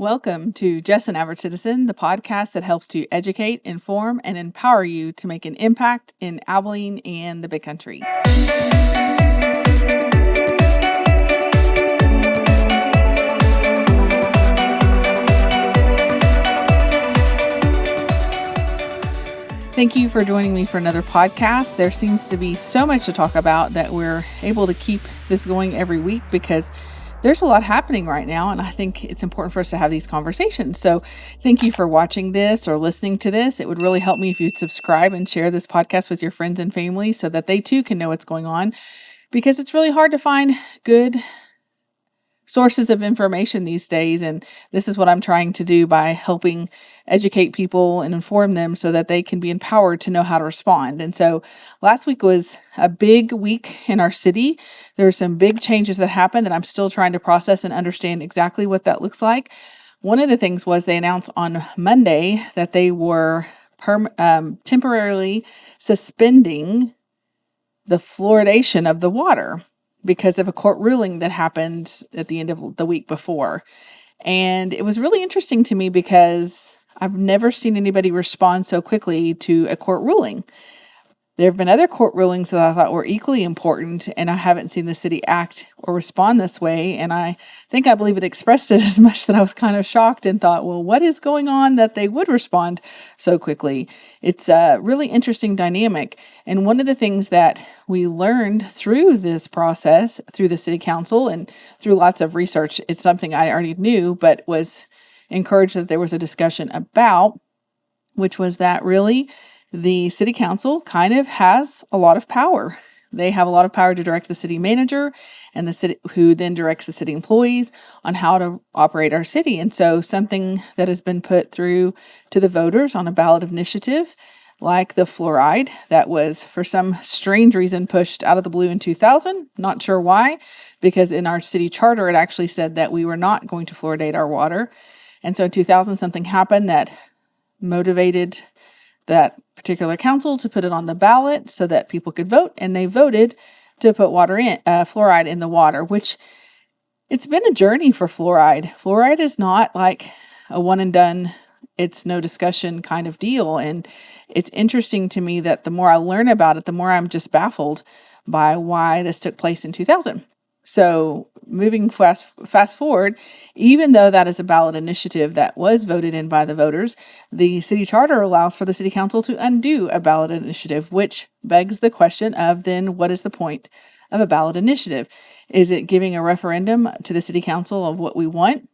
Welcome to Just an Average Citizen, the podcast that helps to educate, inform, and empower you to make an impact in Abilene and the Big Country. Thank you for joining me for another podcast. There seems to be so much to talk about that we're able to keep this going every week because there's a lot happening right now, and I think it's important for us to have these conversations. So thank you for watching this or listening to this. It would really help me if you'd subscribe and share this podcast with your friends and family so that they too can know what's going on, because it's really hard to find good sources of information these days. And this is what I'm trying to do by helping educate people and inform them so that they can be empowered to know how to respond. And so last week was a big week in our city. There were some big changes that happened that I'm still trying to process and understand exactly what that looks like. One of the things was they announced on Monday that they were temporarily suspending the fluoridation of the water because of a court ruling that happened at the end of the week before. And it was really interesting to me because I've never seen anybody respond so quickly to a court ruling. There have been other court rulings that I thought were equally important, and I haven't seen the city act or respond this way. And I believe it expressed it as much that I was kind of shocked and thought, well, what is going on that they would respond so quickly? It's a really interesting dynamic. And one of the things that we learned through this process, through the city council and through lots of research, it's something I already knew, but was encouraged that there was a discussion about, which was that really the city council kind of has a lot of power. They have a lot of power to direct the city manager and the city, who then directs the city employees on how to operate our city. And so something that has been put through to the voters on a ballot initiative, like the fluoride, that was for some strange reason pushed out of the blue in 2000. Not sure why, because in our city charter, it actually said that we were not going to fluoridate our water. And so in 2000, something happened that motivated that particular council to put it on the ballot so that people could vote, and they voted to put fluoride in the water, which it's been a journey for fluoride. Fluoride is not like a one and done, it's no discussion kind of deal. And it's interesting to me that the more I learn about it, the more I'm just baffled by why this took place in 2000. So moving fast forward, even though that is a ballot initiative that was voted in by the voters, the city charter allows for the city council to undo a ballot initiative, which begs the question of then what is the point of a ballot initiative? Is it giving a referendum to the city council of what we want?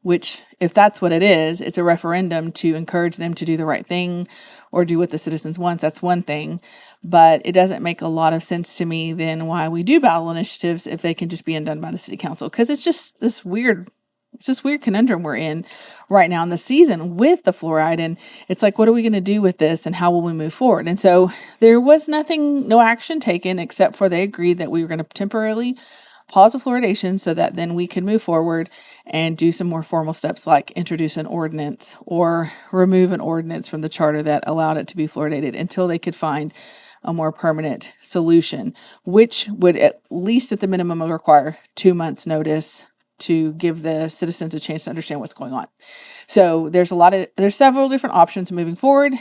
Which, if that's what it is, it's a referendum to encourage them to do the right thing or do what the citizens want. That's one thing. But it doesn't make a lot of sense to me then why we do ballot initiatives if they can just be undone by the city council. Because it's just this weird conundrum we're in right now in the season with the fluoride. And it's like, what are we going to do with this and how will we move forward? And so there was no action taken except for they agreed that we were going to temporarily pause the fluoridation so that then we could move forward and do some more formal steps like introduce an ordinance or remove an ordinance from the charter that allowed it to be fluoridated until they could find a more permanent solution, which would at least at the minimum require 2 months notice to give the citizens a chance to understand what's going on. So there's several different options moving forward.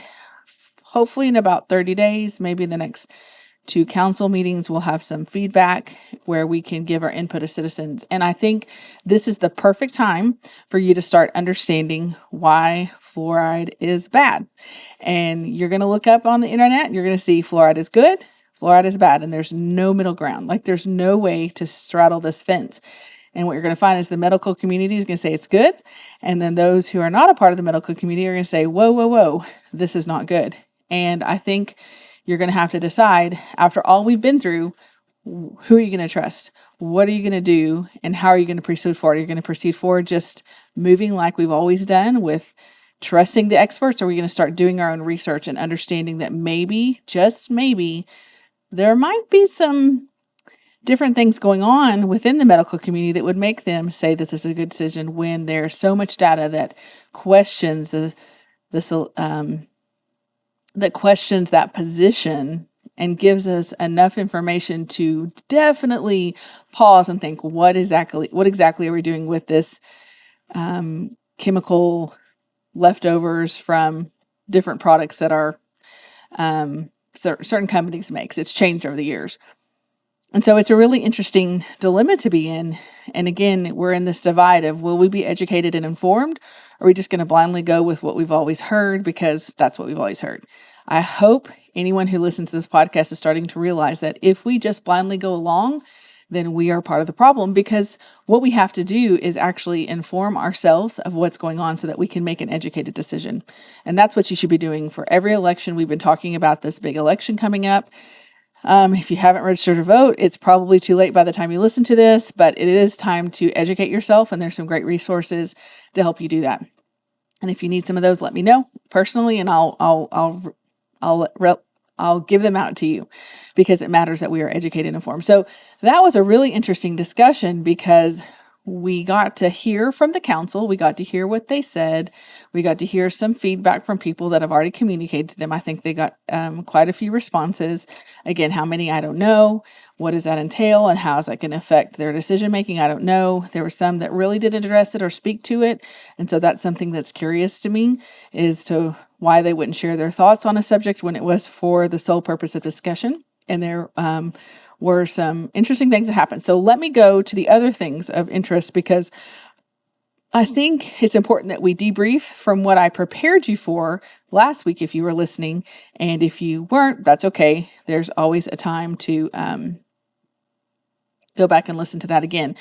Hopefully in about 30 days, maybe in the next 2 council meetings, we'll have some feedback where we can give our input as citizens. And I think this is the perfect time for you to start understanding why fluoride is bad. And you're going to look up on the internet and you're going to see fluoride is good, fluoride is bad, and there's no middle ground. Like there's no way to straddle this fence. And what you're going to find is the medical community is going to say it's good. And then those who are not a part of the medical community are going to say, whoa, this is not good. And I think you're going to have to decide, after all we've been through, who are you going to trust? What are you going to do? And how are you going to proceed forward? Are you going to proceed forward just moving like we've always done with trusting the experts? Or are we going to start doing our own research and understanding that maybe, just maybe, there might be some different things going on within the medical community that would make them say that this is a good decision when there's so much data that questions that position and gives us enough information to definitely pause and think, what exactly are we doing with this chemical leftovers from different products that are certain companies makes. It's changed over the years. And so it's a really interesting dilemma to be in. And again, we're in this divide of, will we be educated and informed? Or are we just going to blindly go with what we've always heard because that's what we've always heard? I hope anyone who listens to this podcast is starting to realize that if we just blindly go along, then we are part of the problem, because what we have to do is actually inform ourselves of what's going on so that we can make an educated decision. And that's what you should be doing for every election. We've been talking about this big election coming up. If you haven't registered to vote, it's probably too late by the time you listen to this, but it is time to educate yourself, and there's some great resources to help you do that. And if you need some of those, let me know personally, and I'll give them out to you, because it matters that we are educated and informed. So that was a really interesting discussion, because we got to hear from the council. We got to hear what they said. We got to hear some feedback from people that have already communicated to them. I think they got quite a few responses. Again, how many, I don't know. What does that entail, and how is that going to affect their decision making? I don't know. There were some that really didn't address it or speak to it. And so that's something that's curious to me, is to why they wouldn't share their thoughts on a subject when it was for the sole purpose of discussion. And there were some interesting things that happened. So let me go to the other things of interest, because I think it's important that we debrief from what I prepared you for last week, if you were listening. And if you weren't, that's okay. There's always a time to go back and listen to that again.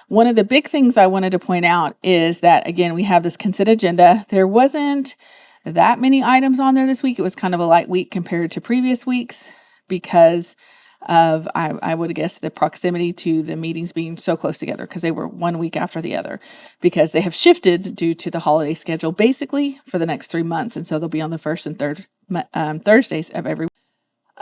One of the big things I wanted to point out is that, again, we have this consent agenda. There wasn't that many items on there this week. It was kind of a light week compared to previous weeks, because of, I would guess, the proximity to the meetings being so close together, because they were one week after the other, because they have shifted due to the holiday schedule basically for the next 3 months. And so they'll be on the first and third Thursdays of every.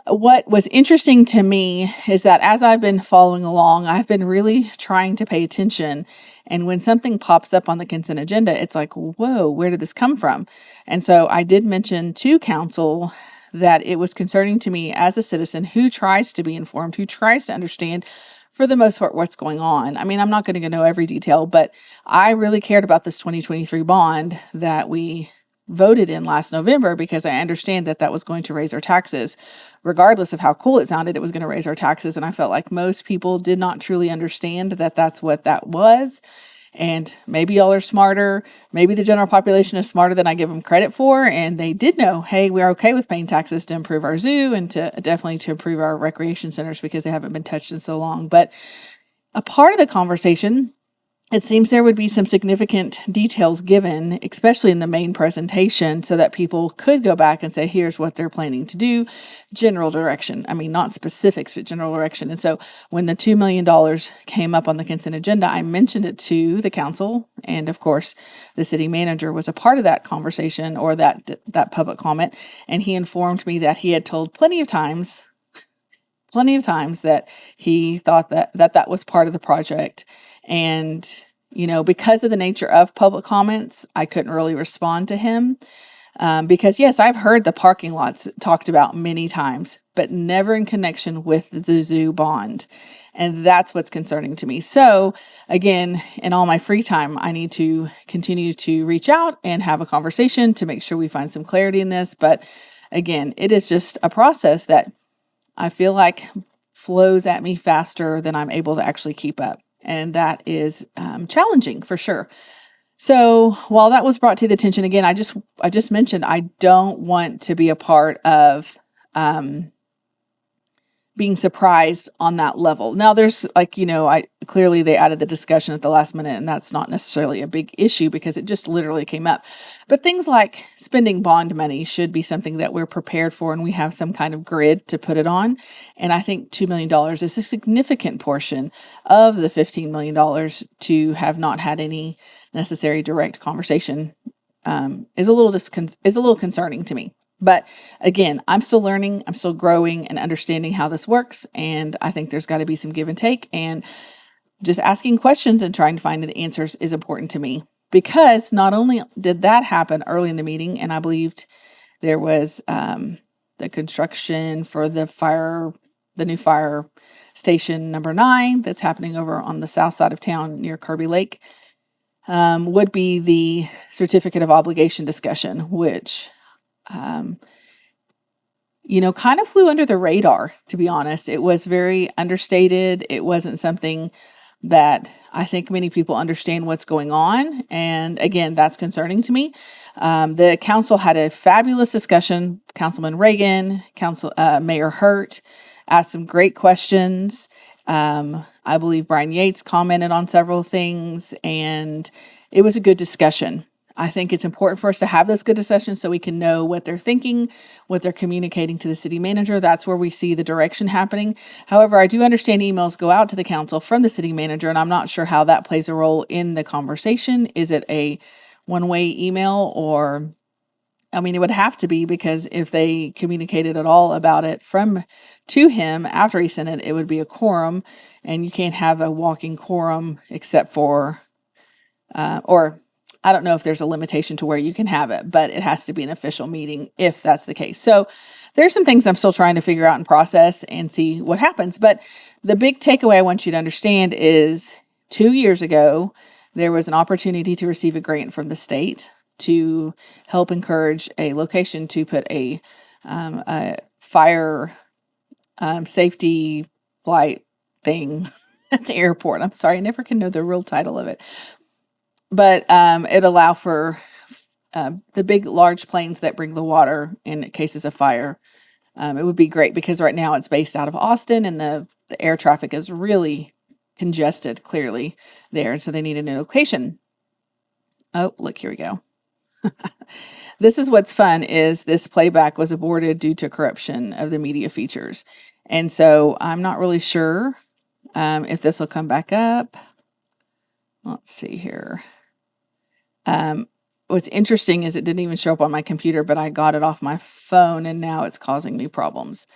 What was interesting to me is that as I've been following along, I've been really trying to pay attention. And when something pops up on the consent agenda, it's like, whoa, where did this come from? And so I did mention to council that it was concerning to me as a citizen who tries to be informed, who tries to understand, for the most part, what's going on. I mean, I'm not going to know every detail, but I really cared about this 2023 bond that we voted in last November, because I understand that that was going to raise our taxes. Regardless of how cool it sounded, it was going to raise our taxes. And I felt like most people did not truly understand that that's what that was. And maybe y'all are smarter. Maybe the general population is smarter than I give them credit for. And they did know, hey, we're okay with paying taxes to improve our zoo, and to definitely to improve our recreation centers, because they haven't been touched in so long. But a part of the conversation, it seems there would be some significant details given, especially in the main presentation, so that people could go back and say, here's what they're planning to do, general direction. I mean, not specifics, but general direction. And so when the $2 million came up on the consent agenda, I mentioned it to the council. And of course, the city manager was a part of that conversation, or that public comment. And he informed me that he had told plenty of times that he thought that was part of the project. And, because of the nature of public comments, I couldn't really respond to him. Because yes, I've heard the parking lots talked about many times, but never in connection with the zoo bond. And that's what's concerning to me. So again, in all my free time, I need to continue to reach out and have a conversation to make sure we find some clarity in this. But again, it is just a process that I feel like flows at me faster than I'm able to actually keep up. And that is challenging for sure. So while that was brought to the attention, again, I just mentioned, I don't want to be a part of being surprised on that level. Now there's clearly they added the discussion at the last minute, and that's not necessarily a big issue because it just literally came up. But things like spending bond money should be something that we're prepared for, and we have some kind of grid to put it on. And I think $2 million is a significant portion of the $15 million to have not had any necessary direct conversation is a little concerning to me. But again, I'm still learning, I'm still growing and understanding how this works. And I think there's got to be some give and take, and just asking questions and trying to find the answers is important to me, because not only did that happen early in the meeting, and I believed there was the construction for the new fire station number 9 that's happening over on the south side of town near Kirby Lake. would be the certificate of obligation discussion, which, kind of flew under the radar, to be honest. It was very understated. It wasn't something that I think many people understand what's going on. And again, that's concerning to me. The council had a fabulous discussion. Councilman Reagan, Mayor Hurt asked some great questions. I believe Brian Yates commented on several things, and it was a good discussion. I think it's important for us to have those good discussions so we can know what they're thinking, what they're communicating to the city manager. That's where we see the direction happening. However, I do understand emails go out to the council from the city manager, and I'm not sure how that plays a role in the conversation. Is it a one-way email, or, it would have to be, because if they communicated at all about it to him after he sent it, it would be a quorum, and you can't have a walking quorum except for, or I don't know if there's a limitation to where you can have it, but it has to be an official meeting if that's the case. So there's some things I'm still trying to figure out and process and see what happens. But the big takeaway I want you to understand is 2 years ago, there was an opportunity to receive a grant from the state to help encourage a location to put a fire safety flight thing at the airport. I'm sorry, I never can know the real title of it. But it allow for the big, large planes that bring the water in cases of fire. It would be great because right now it's based out of Austin, and the air traffic is really congested, clearly, there. So they need a new location. Oh, look, here we go. This is what's fun, is this playback was aborted due to corruption of the media features. And so I'm not really sure if this will come back up. Let's see here. What's interesting is it didn't even show up on my computer, but I got it off my phone, and now it's causing me problems.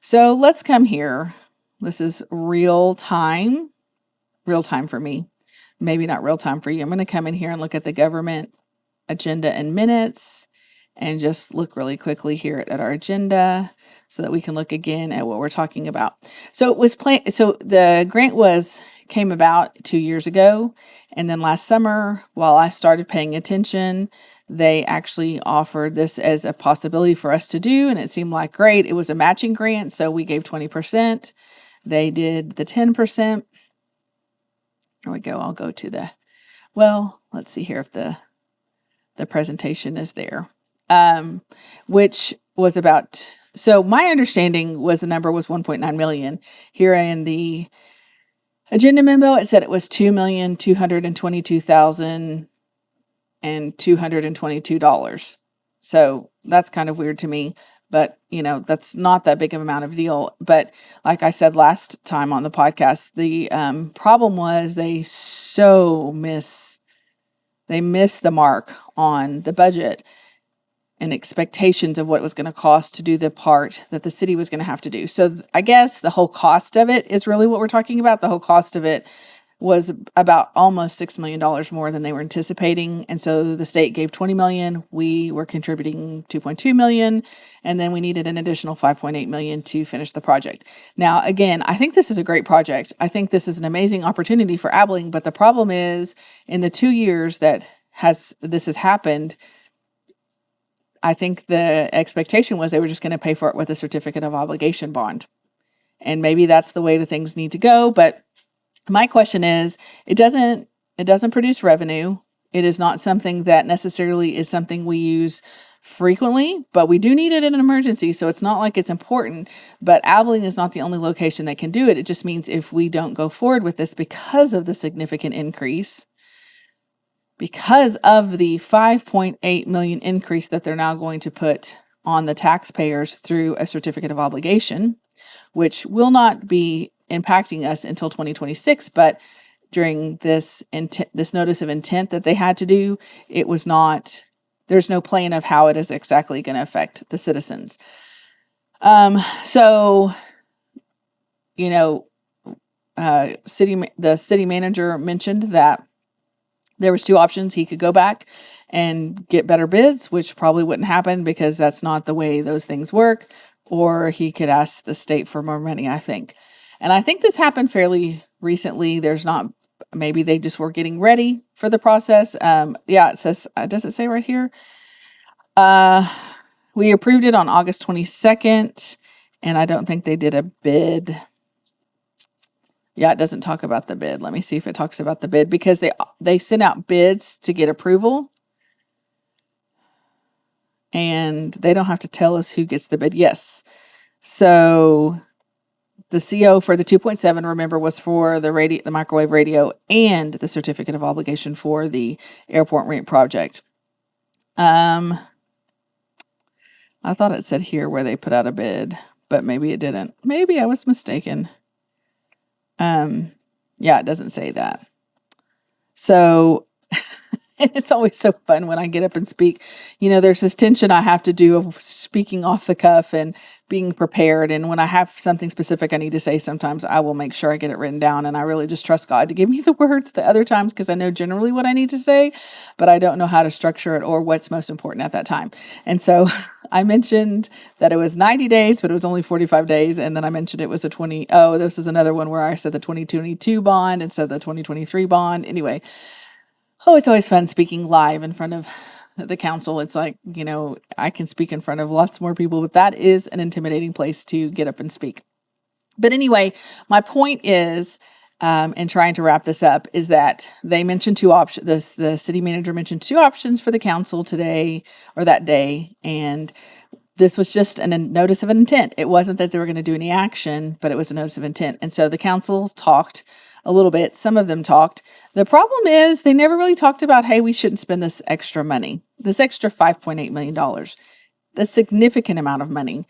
So let's come here. This is real time for me. Maybe not real time for you. I'm going to come in here and look at the government agenda and minutes, and just look really quickly here at our agenda so that we can look again at what we're talking about. So the grant came about 2 years ago. And then last summer, while I started paying attention, they actually offered this as a possibility for us to do. And it seemed like great. It was a matching grant. So we gave 20%. They did the 10%. There we go. I'll go to let's see here if the presentation is there. Which was so my understanding was the number was 1.9 million. Here in the agenda memo, it said it was $2,222,222. So that's kind of weird to me, but that's not that big of an amount of deal. But like I said last time on the podcast, the problem was they missed the mark on the budget and expectations of what it was going to cost to do the part that the city was going to have to do. So I guess the whole cost of it is really what we're talking about. The whole cost of it was about almost $6 million more than they were anticipating. And so the state gave $20 million. We were contributing $2.2 million. And then we needed an additional $5.8 million to finish the project. Now, again, I think this is a great project. I think this is an amazing opportunity for Abilene. But the problem is, in the 2 years that this has happened, I think the expectation was they were just going to pay for it with a certificate of obligation bond. And maybe that's the way the things need to go. But my question is, it doesn't produce revenue. It is not something that necessarily is something we use frequently, but we do need it in an emergency. So it's not like it's important, but Abilene is not the only location that can do it. It just means if we don't go forward with this because of the significant increase, because of the $5.8 million increase that they're now going to put on the taxpayers through a certificate of obligation, which will not be impacting us until 2026, but during this notice of intent that they had to do, there's no plan of how it is exactly going to affect the citizens. The city manager mentioned that there was 2 options. He could go back and get better bids, which probably wouldn't happen because that's not the way those things work, or he could ask the state for more money, I think. And I think this happened fairly recently. There's not Maybe they just were getting ready for the process. It says, does it say right here? We approved it on August 22nd, and I don't think they did a bid. Yeah, it doesn't talk about the bid. Let me see if it talks about the bid, because they sent out bids to get approval, and they don't have to tell us who gets the bid. Yes. So the CO for the 2.7, remember, was for the microwave radio and the certificate of obligation for the airport rink project. I thought it said here where they put out a bid, but maybe it didn't. Maybe I was mistaken. It doesn't say that. So it's always so fun when I get up and speak. There's this tension I have to do of speaking off the cuff and being prepared. And when I have something specific I need to say, sometimes I will make sure I get it written down. And I really just trust God to give me the words the other times, because I know generally what I need to say, but I don't know how to structure it or what's most important at that time. And so I mentioned that it was 90 days, but it was only 45 days. And then I mentioned it was this is another one where I said the 2022 bond instead of the 2023 bond. Anyway. Oh, it's always fun speaking live in front of the council. It's like, I can speak in front of lots more people, but that is an intimidating place to get up and speak. But anyway, my point is, in trying to wrap this up, is that they mentioned two options. The city manager mentioned two options for the council today or that day. And this was just a notice of an intent. It wasn't that they were going to do any action, but it was a notice of intent. And so the council talked a little bit. Some of them talked. The problem is they never really talked about, hey, we shouldn't spend this extra money, this extra $5.8 million, the significant amount of money.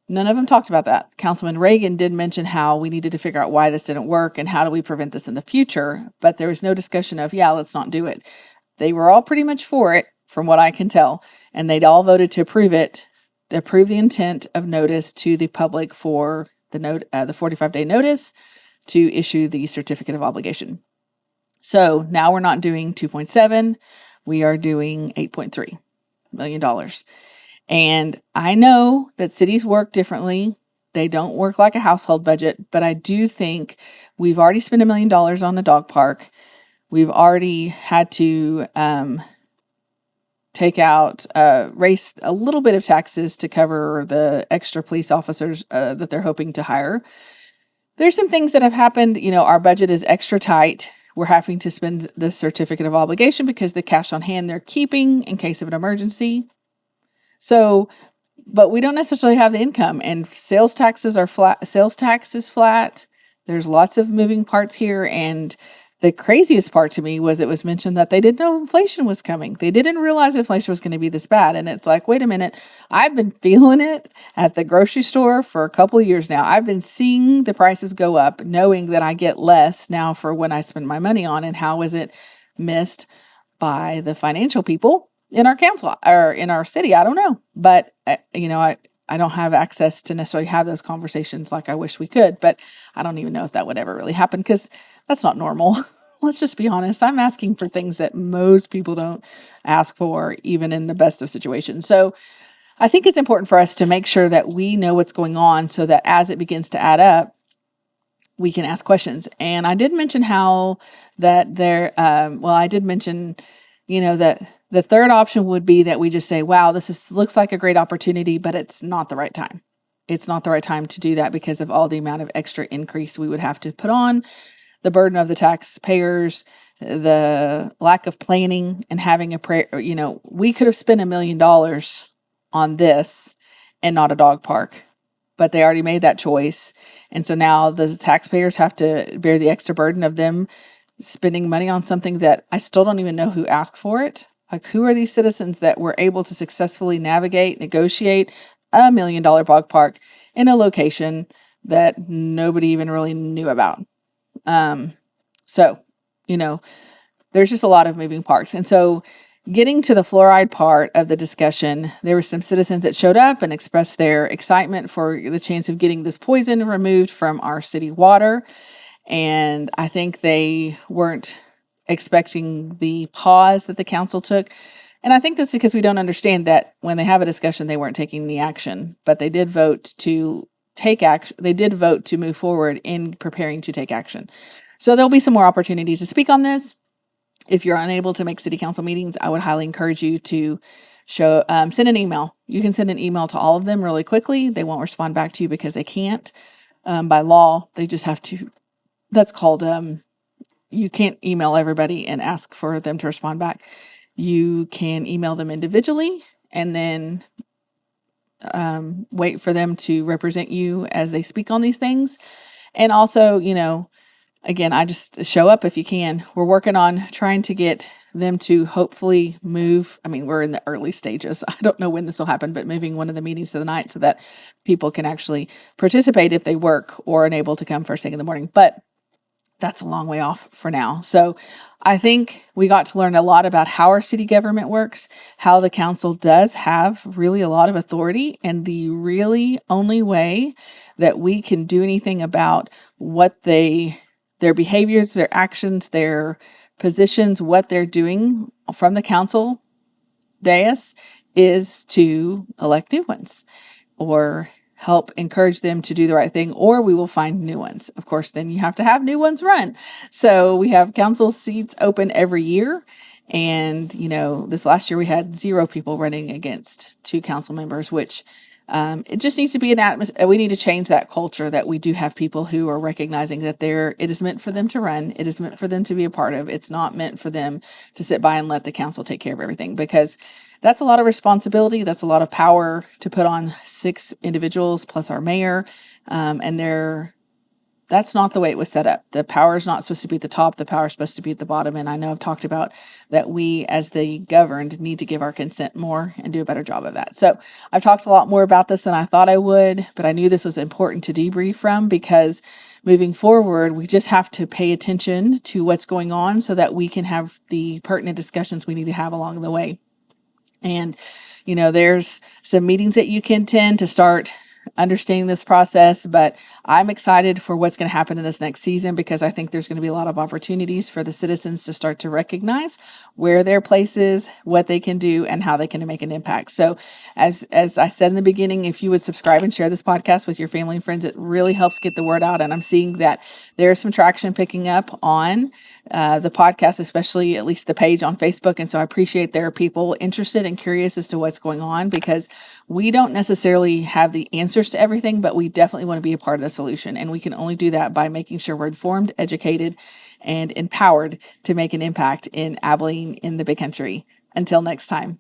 None of them talked about that. Councilman Reagan did mention how we needed to figure out why this didn't work and how do we prevent this in the future. But there was no discussion of, let's not do it. They were all pretty much for it, from what I can tell. And they'd all voted to approve it, to approve the intent of notice to the public for the 45-day notice to issue the certificate of obligation. So now we're not doing 2.7, we are doing $8.3 million. And I know that cities work differently. They don't work like a household budget, but I do think we've already spent $1 million on the dog park. We've already had to raise a little bit of taxes to cover the extra police officers that they're hoping to hire. There's some things that have happened. Our budget is extra tight. We're having to spend the certificate of obligation because the cash on hand they're keeping in case of an emergency. So, but we don't necessarily have the income, and sales taxes are flat. Sales tax is flat. There's lots of moving parts here. And the craziest part to me was it was mentioned that they didn't know inflation was coming. They didn't realize inflation was going to be this bad. And it's like, wait a minute, I've been feeling it at the grocery store for a couple of years now. I've been seeing the prices go up, knowing that I get less now for when I spend my money on. And how is it missed by the financial people in our council or in our city? I don't know. But, I don't have access to necessarily have those conversations like I wish we could, but I don't even know if that would ever really happen, because that's not normal. Let's just be honest. I'm asking for things that most people don't ask for, even in the best of situations. So I think it's important for us to make sure that we know what's going on, so that as it begins to add up, we can ask questions. And I did mention how that I did mention, that the third option would be that we just say, wow, looks like a great opportunity, but it's not the right time. It's not the right time to do that because of all the amount of extra increase we would have to put on, the burden of the taxpayers, the lack of planning and having we could have spent $1 million on this and not a dog park, but they already made that choice. And so now the taxpayers have to bear the extra burden of them spending money on something that I still don't even know who asked for it. Like, who are these citizens that were able to successfully negotiate $1 million dog park in a location that nobody even really knew about? So, there's just a lot of moving parts. And so getting to the fluoride part of the discussion, there were some citizens that showed up and expressed their excitement for the chance of getting this poison removed from our city water. And I think they weren't expecting the pause that the council took. And I think that's because we don't understand that when they have a discussion, they weren't taking the action, but they did vote to take action. They did vote to move forward in preparing to take action. So there'll be some more opportunities to speak on this. If you're unable to make city council meetings, I would highly encourage you to send an email. You can send an email to all of them really quickly. They won't respond back to you because they can't. By law, they just have to, that's called, you can't email everybody and ask for them to respond back. You can email them individually and then wait for them to represent you as they speak on these things. And also, again, I just show up if you can. We're working on trying to get them to hopefully move. I mean, we're in the early stages. I don't know when this will happen, but moving one of the meetings to the night so that people can actually participate if they work or unable to come first thing in the morning. But that's a long way off for now. So I think we got to learn a lot about how our city government works, how the council does have really a lot of authority, and the really only way that we can do anything about what their behaviors, their actions, their positions, what they're doing from the council dais is to elect new ones or help encourage them to do the right thing, or we will find new ones. Of course, then you have to have new ones run. So we have council seats open every year. And, this last year we had 0 people running against 2 council members, which it just needs to be an atmosphere. We need to change that culture that we do have people who are recognizing that it is meant for them to run. It is meant for them to be a part of. It's not meant for them to sit by and let the council take care of everything, because that's a lot of responsibility. That's a lot of power to put on 6 individuals plus our mayor. That's not the way it was set up. The power is not supposed to be at the top. The power is supposed to be at the bottom. And I know I've talked about that we, as the governed, need to give our consent more and do a better job of that. So I've talked a lot more about this than I thought I would, but I knew this was important to debrief from, because moving forward, we just have to pay attention to what's going on so that we can have the pertinent discussions we need to have along the way. And, there's some meetings that you can attend to start understanding this process, but I'm excited for what's going to happen in this next season, because I think there's going to be a lot of opportunities for the citizens to start to recognize where their place is, what they can do, and how they can make an impact. So as I said in the beginning, if you would subscribe and share this podcast with your family and friends, it really helps get the word out. And I'm seeing that there's some traction picking up on the podcast, especially at least the page on Facebook. And so I appreciate there are people interested and curious as to what's going on, because we don't necessarily have the answers to everything, but we definitely want to be a part of the solution. And we can only do that by making sure we're informed, educated, and empowered to make an impact in Abilene, in the Big Country. Until next time.